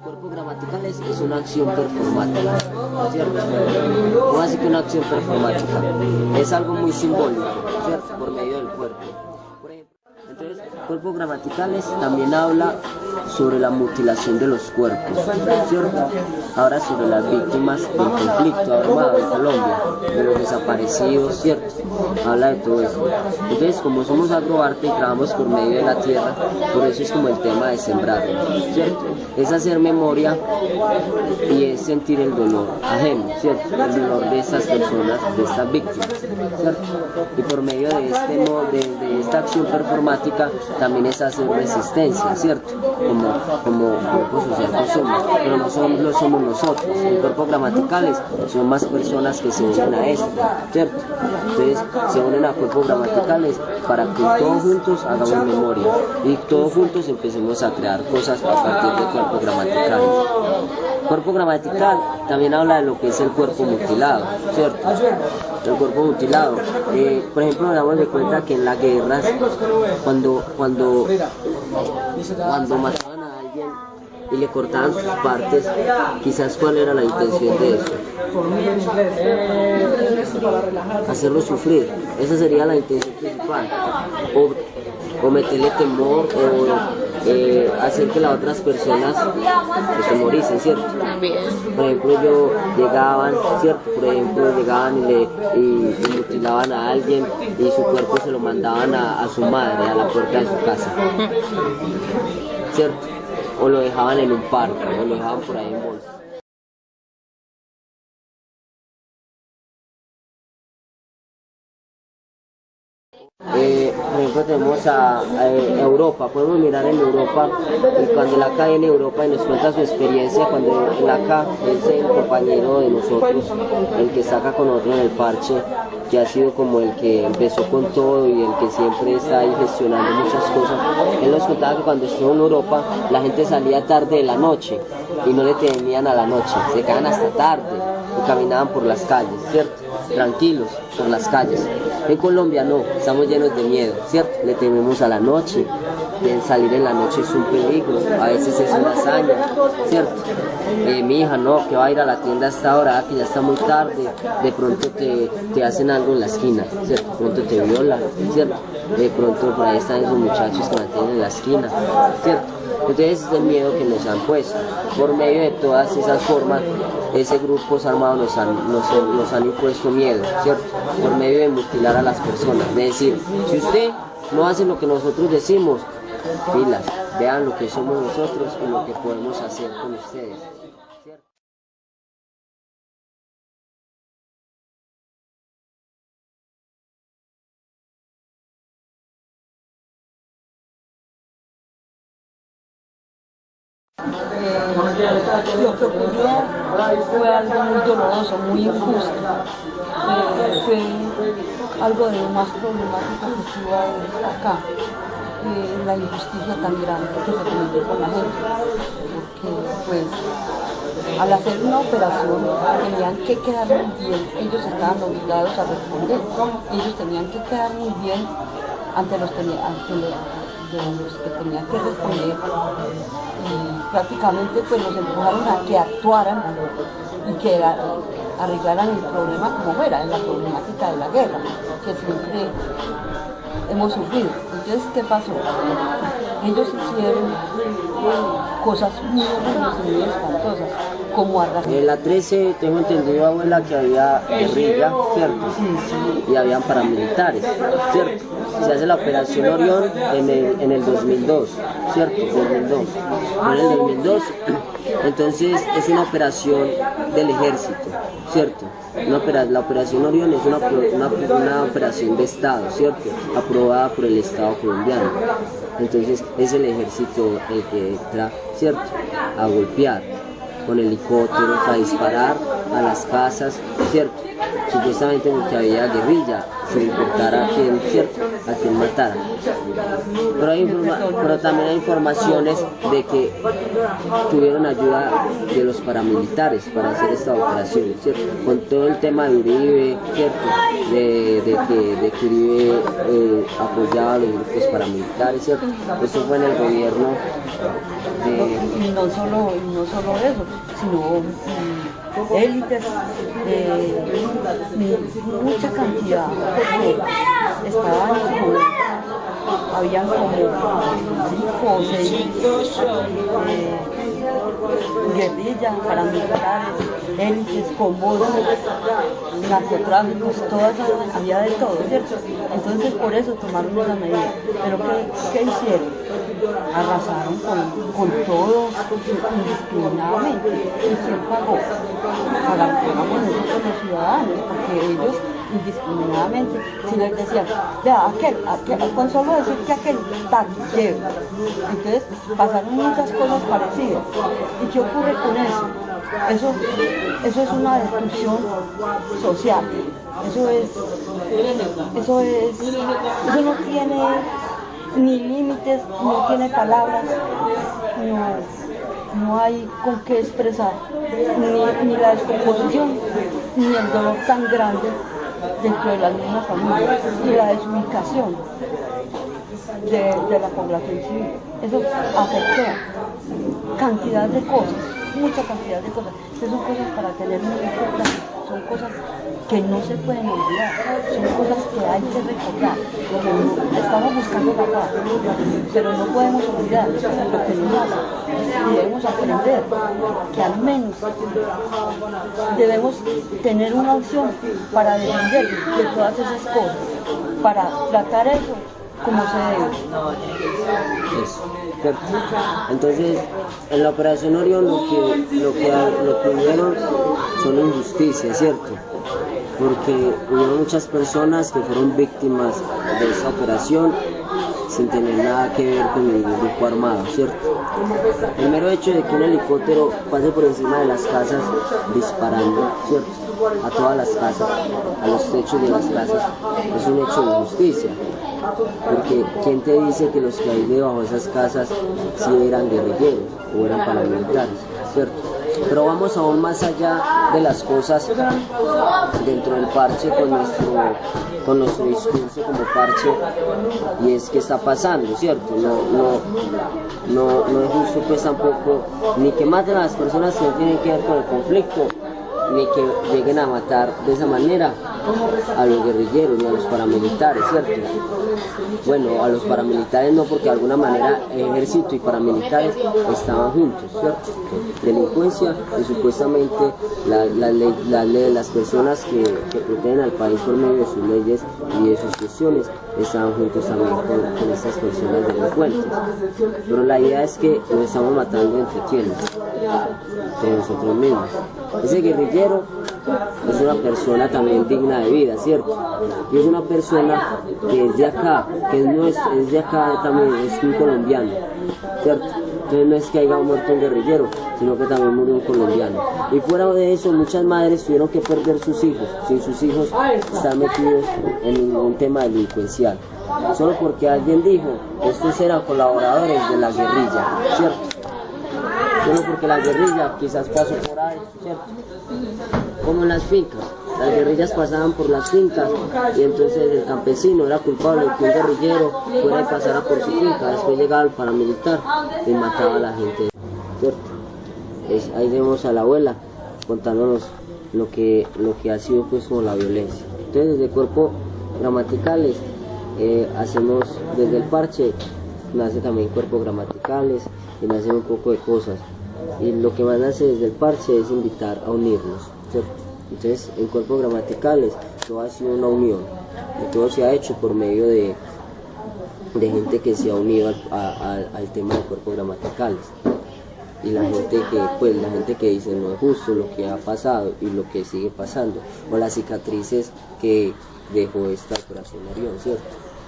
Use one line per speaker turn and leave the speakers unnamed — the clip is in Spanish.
Cuerpo gramatical es una acción performática, ¿cierto? ¿Cómo así que una acción performática? Es algo muy simbólico, ¿cierto? Por medio del cuerpo. Por ejemplo, entonces, cuerpo gramaticales también habla sobre la mutilación de los cuerpos, ¿cierto? Ahora sobre las víctimas del conflicto armado en Colombia, de los desaparecidos, ¿cierto? Habla de todo esto. Entonces, como somos agroarte y trabajamos por medio de la tierra, por eso es como el tema de sembrar, ¿cierto? Es hacer memoria y es sentir el dolor ajeno, ¿cierto? El dolor de estas personas, de estas víctimas, ¿cierto? Y por medio de esta acción performática también es hacer resistencia, ¿cierto? Como cuerpo social que somos, pero no somos nosotros. Los cuerpos gramaticales son más personas que se unen a esto, ¿cierto? Entonces se unen a cuerpos gramaticales para que todos juntos hagamos memoria y todos juntos empecemos a crear cosas a partir de cuerpos gramaticales. Cuerpo gramatical también habla de lo que es el cuerpo mutilado, ¿cierto? El cuerpo mutilado. Por ejemplo, nos damos de cuenta que en las guerras, cuando mataban a alguien y le cortaban sus partes, quizás cuál era la intención de eso. Hacerlo sufrir, esa sería la intención principal. O meterle temor, o hacer que las otras personas se temoricen, ¿cierto? Por ejemplo, llegaban y mutilaban a alguien y su cuerpo se lo mandaban a su madre, a la puerta de su casa, ¿cierto? O lo dejaban en un parque, o lo dejaban por ahí en bolsa. Por ejemplo, tenemos a Europa, podemos mirar en Europa, y cuando él acá en Europa y nos cuenta su experiencia, cuando él acá es el compañero de nosotros, el que está acá con nosotros en el parche, que ha sido como el que empezó con todo y el que siempre está ahí gestionando muchas cosas. Él nos contaba que cuando estuvo en Europa, la gente salía tarde de la noche y no le temían a la noche, se quedaban hasta tarde y caminaban por las calles, ¿cierto? Tranquilos por las calles. En Colombia no, estamos llenos de miedo, ¿cierto? Le tememos a la noche, salir en la noche es un peligro, a veces es una hazaña, ¿cierto? Mi hija, no, que va a ir a la tienda a esta hora, que ya está muy tarde, de pronto te hacen algo en la esquina, ¿cierto? De pronto te violan, ¿cierto? De pronto por ahí están esos muchachos que mantienen en la esquina, ¿cierto? Entonces ese es el miedo que nos han puesto. Por medio de todas esas formas, ese grupos armados nos han impuesto miedo, ¿cierto? Por medio de mutilar a las personas, de decir, si usted no hace lo que nosotros decimos, pilas, vean lo que somos nosotros y lo que podemos hacer con ustedes.
Lo que ocurrió fue algo muy doloroso, muy injusto. Fue algo de lo más problemático que estuvo acá. La injusticia tan grande que se cometió con la gente. Porque, pues, al hacer una operación tenían que quedar muy bien. Ellos estaban obligados a responder. Ellos tenían que quedar muy bien ante los que tenían que responder. Y prácticamente pues los empujaron a que actuaran y que arreglaran el problema como fuera, en la problemática de la guerra, que siempre hemos sufrido. Entonces, ¿qué pasó? Ellos hicieron cosas muy horribles y muy espantosas, como arrastrar.
En la 13 tengo entendido, abuela, que había guerrilla, ¿cierto? Sí. Y habían paramilitares, ¿cierto? Se hace la operación Orión en el 2002, ¿cierto? 2002. En el 2002, entonces es una operación del ejército, ¿cierto? La operación Orión es una operación de Estado, ¿cierto? Aprobada por el Estado colombiano. Entonces es el ejército el que entra, ¿cierto? A golpear con helicópteros, a disparar a las casas, ¿cierto? Supuestamente porque había guerrilla, sin importar a quién, ¿cierto? a quien matara. Pero también hay informaciones de que tuvieron ayuda de los paramilitares para hacer esta operación, ¿cierto? Con todo el tema de Uribe, ¿cierto? De que Uribe apoyaba a los grupos paramilitares, ¿cierto? Eso fue en el gobierno de...
Y no solo eso, sino élites, mucha cantidad, porque habían como 5 o 6 guerrillas, paramilitares, élites, convoys, narcotráficos, había de todo, ¿cierto? Entonces por eso tomaron esa medida. Pero ¿qué hicieron? Arrasaron con todos indiscriminadamente. ¿Y quién pagó? Pagamos nosotros los ciudadanos, porque ellos indiscriminadamente, si les decían, vea, con solo decir que aquel tal lleve. Entonces pasaron muchas cosas parecidas. ¿Y qué ocurre con eso? Eso es una destrucción social. Eso no tiene ni límites, no tiene palabras, no hay con qué expresar ni la descomposición ni el dolor tan grande dentro de las mismas familias y la desubicación de la población civil. Eso afectó cantidad de cosas, mucha cantidad de cosas. Estas son cosas para tener muy en cuenta, son cosas que no se pueden olvidar, son cosas que hay que recordar, que estamos buscando la paz, pero no podemos olvidar lo que nos pasa y debemos aprender que al menos debemos tener una opción para defender de todas esas cosas, para tratar eso como se debe.
Entonces, en la Operación Orión lo que hubieron son injusticias, ¿cierto? Porque hubo muchas personas que fueron víctimas de esta operación sin tener nada que ver con el grupo armado, ¿cierto? El mero hecho de que un helicóptero pase por encima de las casas disparando, ¿cierto?, a todas las casas, a los techos de las casas, es un hecho de injusticia. Porque ¿quién te dice que los que hay debajo de esas casas sí eran guerrilleros o eran paramilitares, ¿cierto? Pero vamos aún más allá de las cosas dentro del parche con nuestro discurso como parche, y es que está pasando, ¿cierto? No es justo pues tampoco ni que maten a las personas que no tienen que ver con el conflicto, ni que lleguen a matar de esa manera a los guerrilleros ni a los paramilitares, ¿cierto? Bueno, a los paramilitares no, porque de alguna manera ejército y paramilitares estaban juntos, ¿cierto? Delincuencia y supuestamente la ley de las personas que protegen al país por medio de sus leyes y de sus cuestiones estaban juntos también con estas personas delincuentes. Pero la idea es que nos estamos matando entre quienes, entre nosotros mismos. Ese guerrillero es una persona también digna de vida, ¿cierto? Y es una persona que es de acá, es de acá también, es un colombiano, ¿cierto? Entonces no es que haya muerto un guerrillero, sino que también murió un colombiano. Y fuera de eso, muchas madres tuvieron que perder sus hijos, sin sus hijos estar metidos en ningún tema delincuencial. Solo porque alguien dijo, estos eran colaboradores de la guerrilla, ¿cierto? Solo porque la guerrilla quizás pasó por ahí, ¿cierto? Como en las fincas, las guerrillas pasaban por las fincas y entonces el campesino era culpable de que un guerrillero fuera y pasara por su finca. Después llegaba el paramilitar y mataba a la gente, ¿cierto? Ahí vemos a la abuela contándonos lo que ha sido pues como la violencia. Entonces desde Cuerpo Gramaticales hacemos, desde el parche nace también Cuerpo Gramaticales y nacen un poco de cosas, y lo que más nace desde el parche es invitar a unirnos, ¿cierto? Entonces en Cuerpos Gramaticales todo ha sido una unión y todo se ha hecho por medio de gente que se ha unido al tema de Cuerpos Gramaticales, y la gente que dice no es justo lo que ha pasado y lo que sigue pasando, o las cicatrices que dejó esta Operación Orión, ¿cierto?